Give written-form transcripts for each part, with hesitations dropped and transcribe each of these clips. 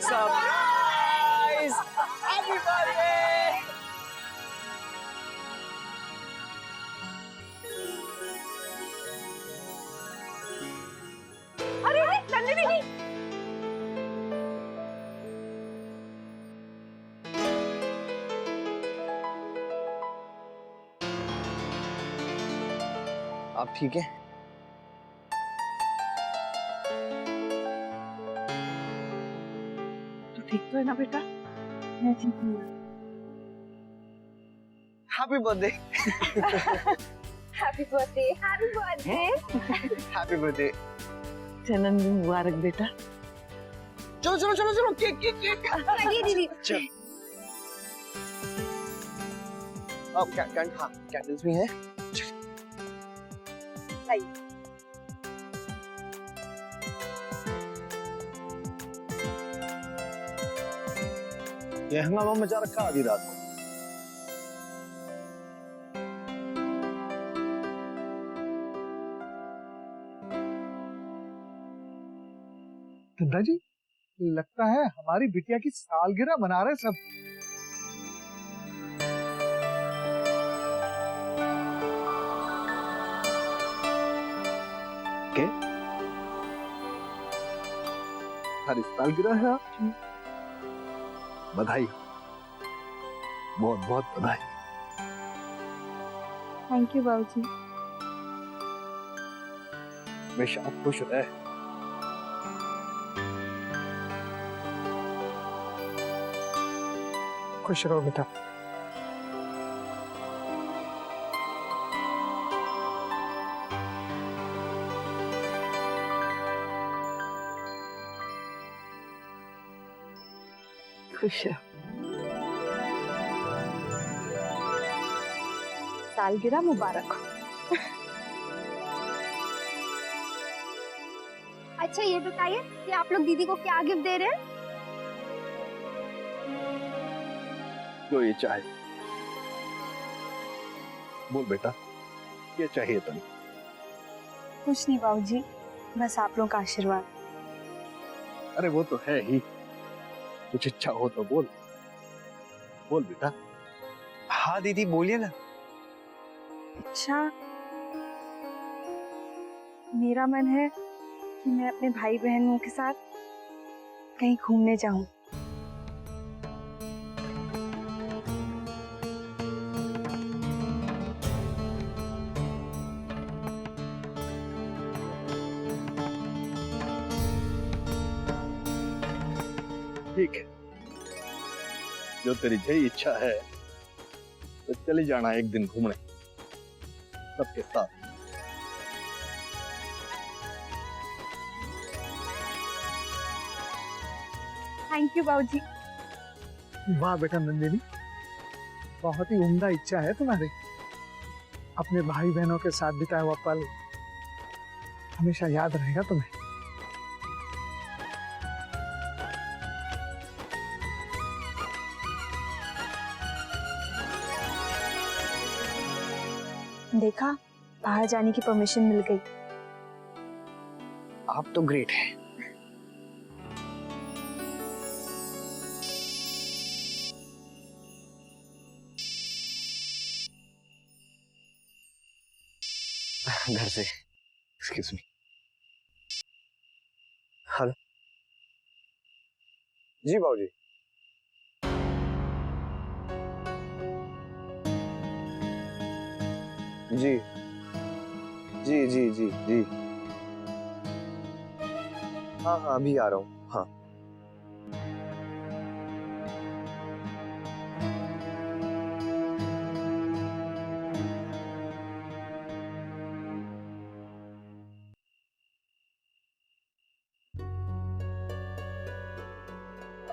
Surprise! Happy birthday! अरे नंदिनी नहीं। आप ठीक है? तो ठीक तो है ना बेटा? मैं ठीक हूँ। Happy birthday! Happy birthday, happy birthday. Happy birthday! जन्मदिन मुबारक बेटा। चलो चलो चलो चलो, केक केक केक! चलिए दीदी। चल। अब कैंडल्स भी हैं। ये हंगामा मचा रखा आधी रात को। दादाजी, लगता है हमारी बिटिया की सालगिरह मना रहे सब। के? हमारी सालगिरह है आपकी। बधाई, बहुत बहुत बधाई। थैंक यू बाबूजी। हमेशा आप खुश रहे। खुश रहो बेटा। खुश रहो। सालगिरह मुबारक हो। अच्छा ये बताइए कि आप लोग दीदी को क्या गिफ्ट दे रहे हैं? जो ये चाहे। बोल बेटा, ये चाहिए तुम्हें? कुछ नहीं बाबूजी, बस आप लोगों का आशीर्वाद। अरे वो तो है ही। कुछ इच्छा हो तो बोल। बोल बेटा। हाँ दीदी बोलिए ना। अच्छा, मेरा मन है कि मैं अपने भाई बहनों के साथ कहीं घूमने जाऊं। ठीक है, जो तेरी यही इच्छा है तो चली जाना एक दिन घूमने सबके साथ। थैंक यू बाबूजी। वाह बेटा नंदिनी, बहुत ही उम्दा इच्छा है तुम्हारी। अपने भाई बहनों के साथ बिताया हुआ पल हमेशा याद रहेगा तुम्हें। देखा, बाहर जाने की परमिशन मिल गई। आप तो ग्रेट हैं। घर से एक्सक्यूज मी। हेलो जी बाबूजी। जी जी जी जी जी। हाँ हाँ अभी आ रहा हूँ। हाँ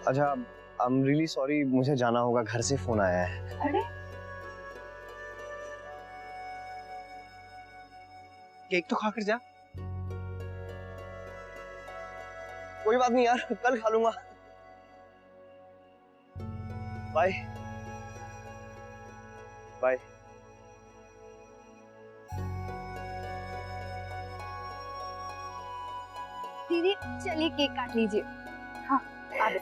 अच्छा, आई एम रियली सॉरी, मुझे जाना होगा, घर से फोन आया है। अरे केक तो खाकर जा। कोई बात नहीं यार, कल खा लूंगा। Bye bye. दीदी चलिए केक काट लीजिए। हाँ आ गए।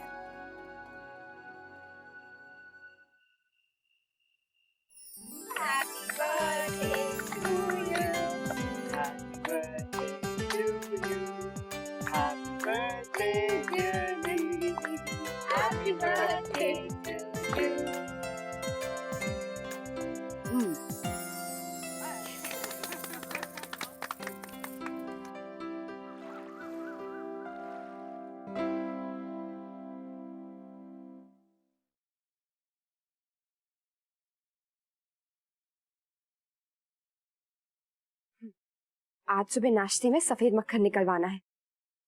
आज सुबह नाश्ते में सफेद मक्खन निकलवाना है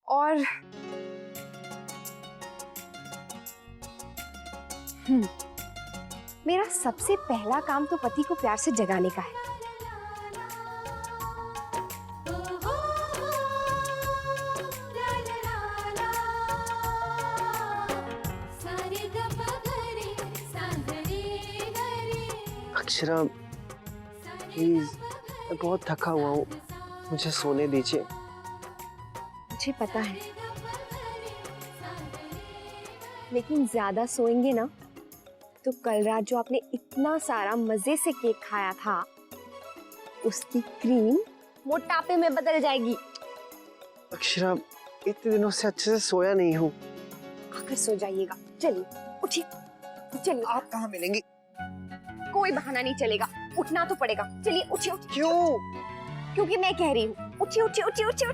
और मेरा सबसे पहला काम तो पति को प्यार से जगाने का है। अक्षरा प्लीज, मैं बहुत थका हुआ हूँ, मुझे सोने दीजिए। मुझे पता है, लेकिन ज्यादा सोएंगे ना तो कल रात जो आपने इतना सारा मजे से केक खाया था उसकी क्रीम मोटापे में बदल जाएगी। अक्षरा, इतने दिनों से अच्छे से सोया नहीं हूँ। आकर सो जाइएगा। चलिए उठिए, चलिए। आप कहाँ मिलेंगी? कोई बहाना नहीं चलेगा, उठना तो पड़ेगा। चलिए उठिए उठिए। क्यों? क्योंकि मैं कह रही हूँ, उठिए उठिए उठिए उठिए।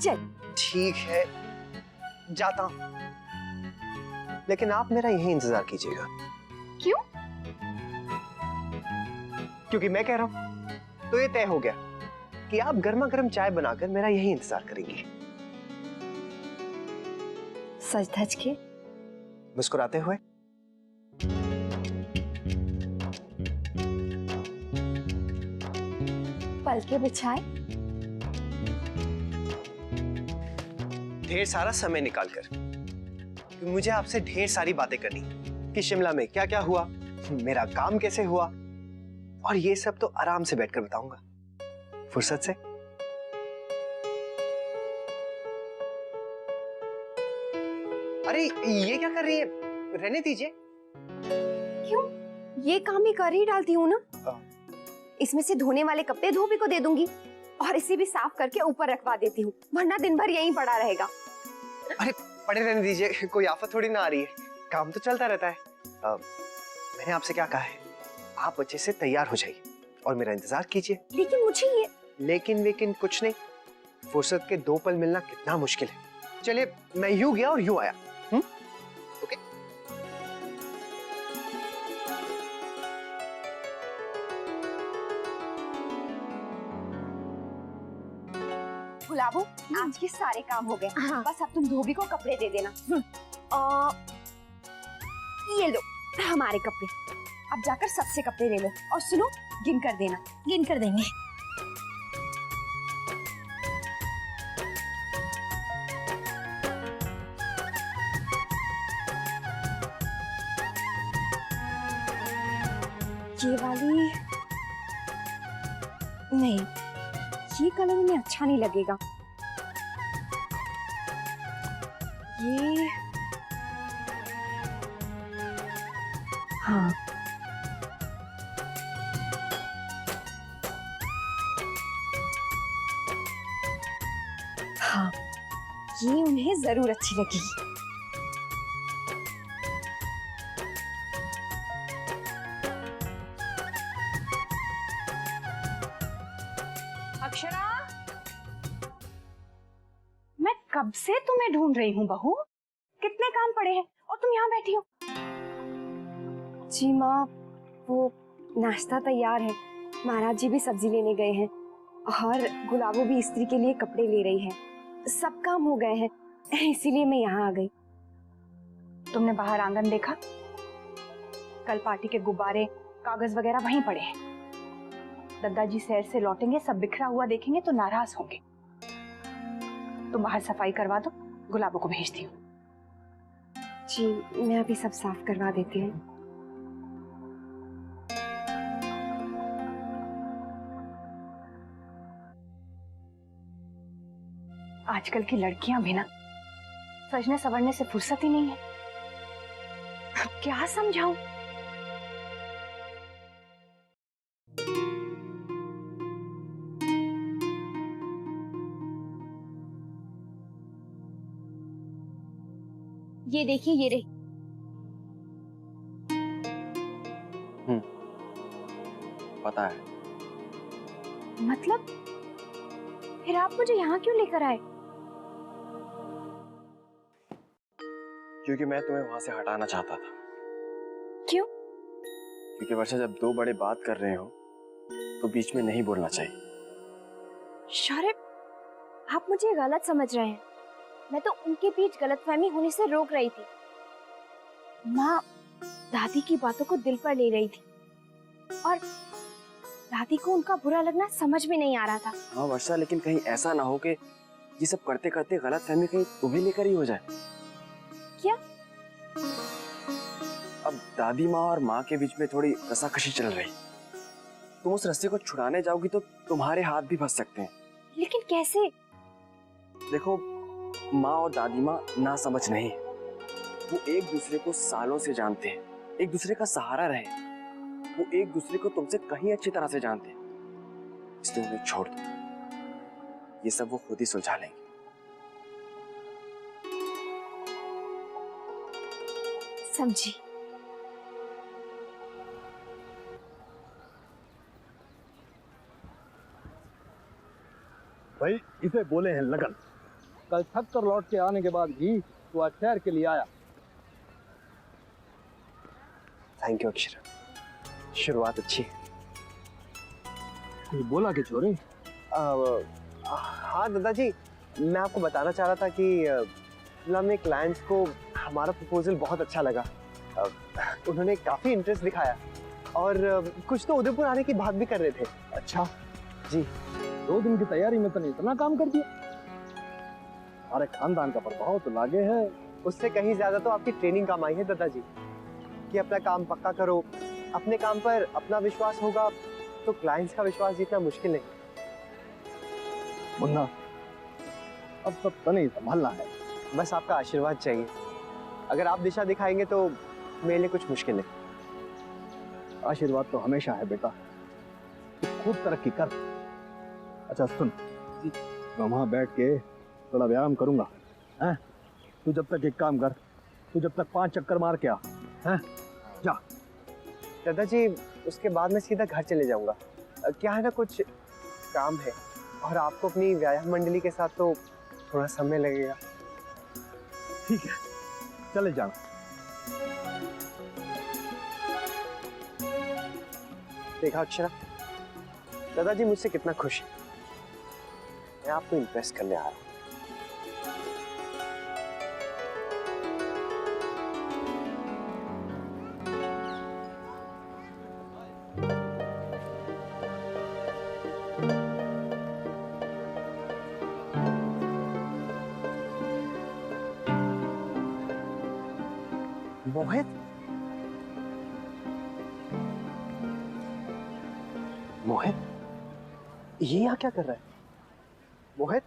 चल ठीक है, जाता हूँ, लेकिन आप मेरा यही इंतजार कीजिएगा। क्यों? क्योंकि मैं कह रहा हूँ तो ये तय हो गया कि आप गर्मा गर्म चाय बनाकर मेरा यही इंतजार करेंगी। सच धज के मुस्कुराते हुए। पलके बिछाए। ढेर सारा समय निकालकर, क्योंकि मुझे आपसे ढेर सारी बातें करनी कि शिमला में क्या क्या हुआ, मेरा काम कैसे हुआ, और ये सब तो आराम से बैठकर बताऊंगा, फुर्सत से। अरे ये क्या कर रही है? रहने दीजिए। क्यों? ये काम ही कर ही डालती हूँ ना। इसमें से धोने वाले कपड़े धोबी को दे दूंगी और इसे भी साफ करके ऊपर रखवा देती हूँ, वरना दिन भर यहीं पड़ा रहेगा। अरे पड़े रहने दीजिए, कोई आफत थोड़ी ना आ रही है, काम तो चलता रहता है। मैंने आपसे क्या कहा है, आप अच्छे से तैयार हो जाइए और मेरा इंतजार कीजिए। लेकिन मुझे ये लेकिन कुछ नहीं, फुर्सत के 2 पल मिलना कितना मुश्किल है। चलिए मैं यूं गया और यूं आया। ओके। गुलाबो, आज के सारे काम हो गए। हाँ। बस अब तुम धोबी को कपड़े दे देना। ये लो हमारे कपड़े, अब जाकर सबसे कपड़े ले लो और सुनो, गिन कर देना। गिन कर देंगे। ये वाली नहीं, ये कलर में अच्छा नहीं लगेगा। ये हाँ, हाँ, ये उन्हें जरूर अच्छी लगेगी। अक्षरा, मैं कब से तुम्हें ढूंढ रही हूँ बहू। कितने काम पड़े हैं और तुम यहाँ बैठी हो। जी माँ, वो नाश्ता तैयार है, महाराज जी भी सब्जी लेने गए हैं और गुलाबो भी स्त्री के लिए कपड़े ले रही है। सब काम हो गए हैं, इसीलिए मैं यहाँ आ गई। तुमने बाहर आंगन देखा? कल पार्टी के गुब्बारे, कागज वगैरह वहीं पड़े हैं। दादाजी शहर से लौटेंगे, सब बिखरा हुआ देखेंगे तो नाराज होंगे। तुम बाहर सफाई करवा दो, गुलाबो को भेजती हूँ। जी, मैं अभी सब साफ करवा देती हूँ। आजकल की लड़कियां भी ना सजने संवरने से फुर्सत ही नहीं है। अब क्या समझाऊं? ये देखिए, ये रही। पता है। मतलब फिर आप मुझे यहाँ क्यों लेकर आए? क्योंकि मैं तुम्हें वहां से हटाना चाहता था। क्यों? क्योंकि वर्षा, जब 2 बड़े बात कर रहे हो तो बीच में नहीं बोलना चाहिए। शौर्य, आप मुझे गलत समझ रहे हैं। मैं तो उनके बीच गलतफहमी होने से रोक रही थी। माँ दादी की बातों को दिल पर ले रही थी और दादी को उनका बुरा लगना समझ में नहीं आ रहा था। हाँ वर्षा, लेकिन कहीं ऐसा ना हो कि ये सब करते करते गलतफहमी कहीं तुम्हें लेकर ही हो जाए। क्या? अब दादी माँ और माँ के बीच में थोड़ी कसाकशी चल रही। तुम उस रस्सी को छुड़ाने जाओगी तो तुम्हारे हाथ भी फंस सकते हैं। लेकिन कैसे? देखो, माँ और दादी माँ ना समझ नहीं, वो एक दूसरे को सालों से जानते हैं, एक दूसरे का सहारा रहे, वो एक दूसरे को तुमसे कहीं अच्छी तरह से जानते हैं, इसलिए उन्हें छोड़ दो, ये सब वो खुद ही सुलझा लेंगे। समझी। भाई इसे बोले हैं लगन। कल थक कर लौट के आने के बाद भी तू आज सैर के लिए आया। थैंक यू अक्षरा, शुरुआत अच्छी है। कुछ बोला कि छोरे? हाँ दादाजी, मैं आपको बताना चाह रहा था कि हमें क्लाइंट्स को हमारा प्रपोजल बहुत अच्छा लगा। उन्होंने काफी इंटरेस्ट दिखाया और कुछ तो उदयपुर आने की बात भी कर रहे थे। अच्छा जी। 2 दिन की तैयारी में तने इतना काम कर दिया। हमारे खानदान का प्रभाव तो लागे है। उससे कहीं ज्यादा तो आपकी ट्रेनिंग काम आई है दादाजी, कि अपना काम पक्का करो, अपने काम पर अपना विश्वास होगा तो क्लाइंट्स का विश्वास जीतना मुश्किल नहीं। मुन्ना, अब सब तने संभालना है। बस आपका आशीर्वाद चाहिए। अगर आप दिशा दिखाएंगे तो मेरे लिए कुछ मुश्किल नहीं। आशीर्वाद तो हमेशा है बेटा, तू खूब तरक्की कर। अच्छा सुन, मैं वहां बैठ के थोड़ा व्यायाम करूंगा, हैं? तू जब तक एक काम कर, तू जब तक 5 चक्कर मार के आ, हैं? जा। दादाजी, उसके बाद मैं सीधा घर चले जाऊंगा। क्या है ना, कुछ काम है और आपको अपनी व्यायाम मंडली के साथ तो थोड़ा समय लगेगा। ठीक है, चले जाना। देखा अक्षरा, दादाजी मुझसे कितना खुश है। मैं आपको इम्प्रेस करने आ रहा हूँ। मोहित, मोहित, ये यहाँ क्या कर रहा है? मोहित,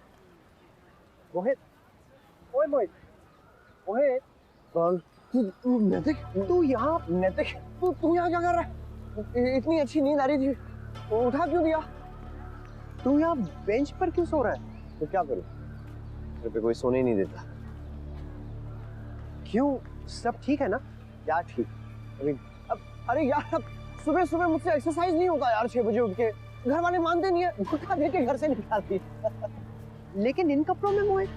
मोहित, ओए मोहित, मोहित, तू नैतिक, तू यहाँ नैतिक, तू यहाँ क्या कर रहा है? इतनी अच्छी नींद आ रही थी, उठा क्यों दिया? तू यहाँ बेंच पर क्यों सो रहा है? तो क्या करूँ, घर पे कोई सोने नहीं देता। क्यों, सब ठीक है ना? यार ठीक, अब अरे यार, अब सुबह सुबह मुझसे एक्सरसाइज नहीं होता यार। 6 बजे उठ के, घर वाले मानते नहीं है, धक्का दे के घर से निकालती। लेकिन इन कपड़ों में मोहित,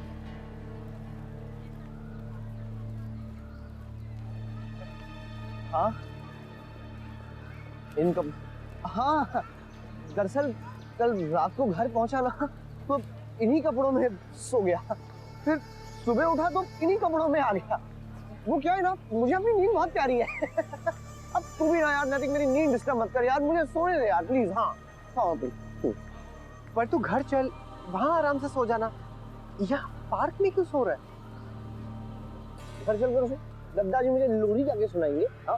हाँ इन हाँ, दरअसल कल रात को घर पहुंचा ना तो इन्हीं कपड़ों में सो गया, फिर सुबह उठा तो इन्हीं कपड़ों में आ गया। वो क्या है ना, मुझे अपनी नींद बहुत प्यारी है। अब तू भी ना यार नैतिक, मेरी नींद डिस्टर्ब मत कर यार, मुझे सोने दे यार प्लीज। हाँ हाँ तू, पर तू घर चल, वहां आराम से सो जाना। यहाँ पार्क में क्यों सो रहा है? घर चल कर उसे दादाजी मुझे लोरी जाके सुनाएंगे। हाँ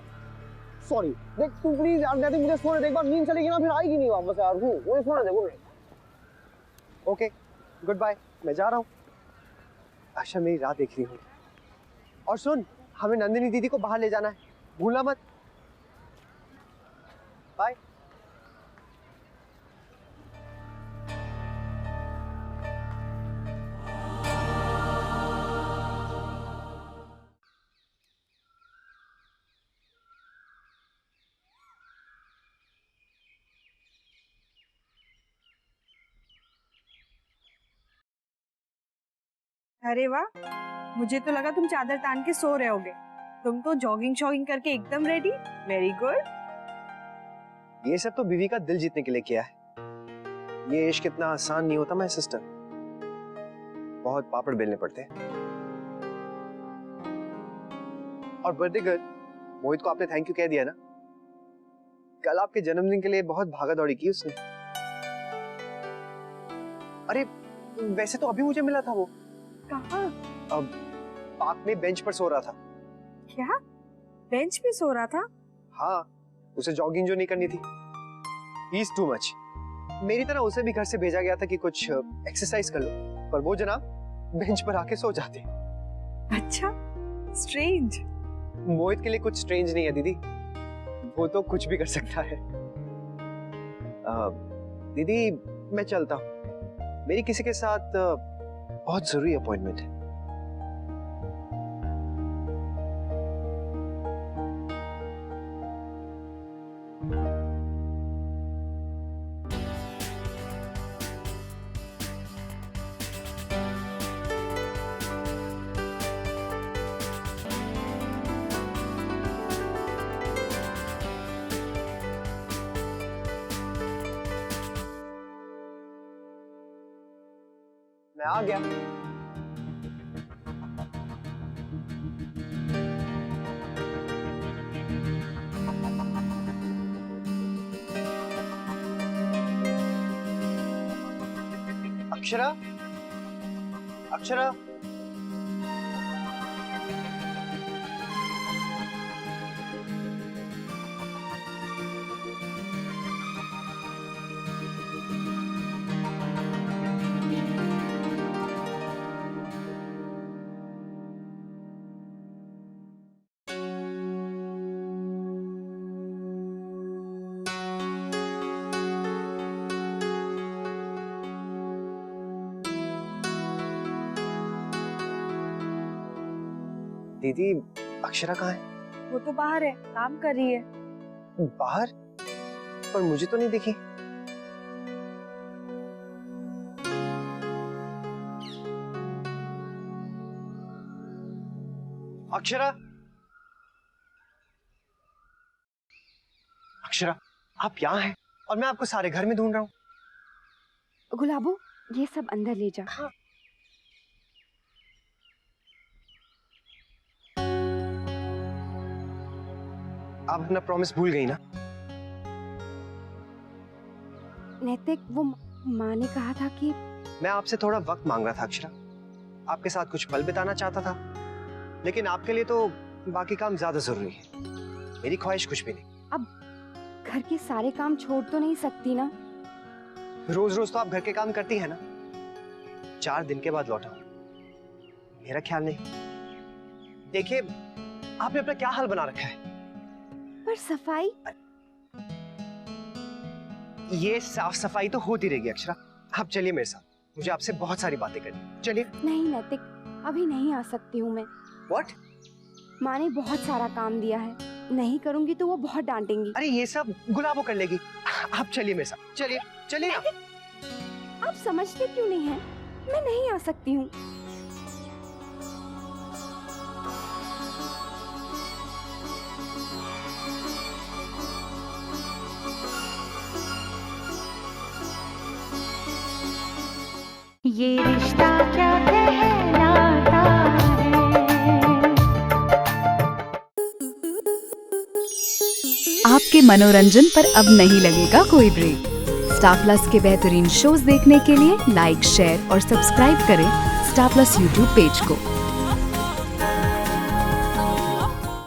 सॉरी, देख तू प्लीज यार नैतिक, मुझे सोने दे। एक बार नींद चलेगी ना फिर आएगी नहीं वापस यार। मुझे सोने दे। ओके गुड बाय, मैं जा रहा हूँ। आशा मेरी राह देख रही हूँ। और सुन, हमें नंदिनी दीदी को बाहर ले जाना है, भूलना मत। बाय। अरे वाह, मुझे तो लगा तुम चादर तान के सो रहे होगे। तुम तो जॉगिंग शॉगिंग करके एकदम रेडी। Very good. ये सब तो बीवी का दिल जीतने के लिए किया है। ये इश्क इतना आसान नहीं होता, मैं सिस्टर। बहुत पापड़ बेलने पड़ते हैं। और बर्थडे गर्ल, मोहित को आपने थैंक यू कह दिया ना? कल आपके जन्मदिन के लिए बहुत भागा दौड़ी की उसने। अरे वैसे तो अभी मुझे मिला था वो। कहाँ? अब पार्क में बेंच पर सो रहा था। क्या? बेंच पे सो रहा था? हाँ, उसे जॉगिंग जो नहीं करनी थी। He is too much। मेरी तरह उसे भी घर से भेजा गया था कि कुछ एक्सरसाइज कर लो, पर वो जनाब बेंच पर आके सो जाते। अच्छा, स्ट्रेंज। मोहित के लिए कुछ स्ट्रेंज नहीं है दीदी, वो तो कुछ भी कर सकता है। दीदी मैं चलता हूँ, मेरी किसी के साथ बहुत जरूरी अपॉइंटमेंट है। मैं आ गया। अक्षरा, अक्षरा, दीदी अक्षरा कहाँ है? वो तो बाहर है, काम कर रही है। बाहर? पर मुझे तो नहीं दिखी। अक्षरा, अक्षरा आप यहाँ हैं और मैं आपको सारे घर में ढूंढ रहा हूँ। गुलाबो, ये सब अंदर ले जा। हाँ। आप अपना प्रॉमिस भूल गई ना? नैतिक, वो माँ ने कहा था कि मैं आपसे थोड़ा वक्त मांग रहा था अक्षरा, आपके साथ कुछ पल बिताना चाहता था, लेकिन आपके लिए तो बाकी काम ज्यादा जरूरी है, मेरी ख्वाहिश कुछ भी नहीं। अब घर के सारे काम छोड़ तो नहीं सकती ना? रोज रोज तो आप घर के काम करती है ना। 4 दिन के बाद लौटा, मेरा ख्याल नहीं। देखिए आपने अपना क्या हाल बना रखा है। पर सफाई? ये साफ सफाई तो होती रहेगी अक्षरा। आप चलिए मेरे साथ, मुझे आपसे बहुत सारी बातें करनी। चलिए। नहीं नैतिक, अभी नहीं आ सकती हूँ मैं। What? माँ ने बहुत सारा काम दिया है, नहीं करूँगी तो वो बहुत डांटेंगी। अरे ये सब गुलाबो कर लेगी। आप चलिए मेरे साथ, चलिए चलिए। आप समझते क्यों नहीं हैं? मैं नहीं आ सकती हूँ। ये रिश्ता क्या कहलाता है। आपके मनोरंजन पर अब नहीं लगेगा कोई ब्रेक। स्टार प्लस के बेहतरीन शोज देखने के लिए लाइक, शेयर और सब्सक्राइब करें स्टार प्लस यूट्यूब पेज को।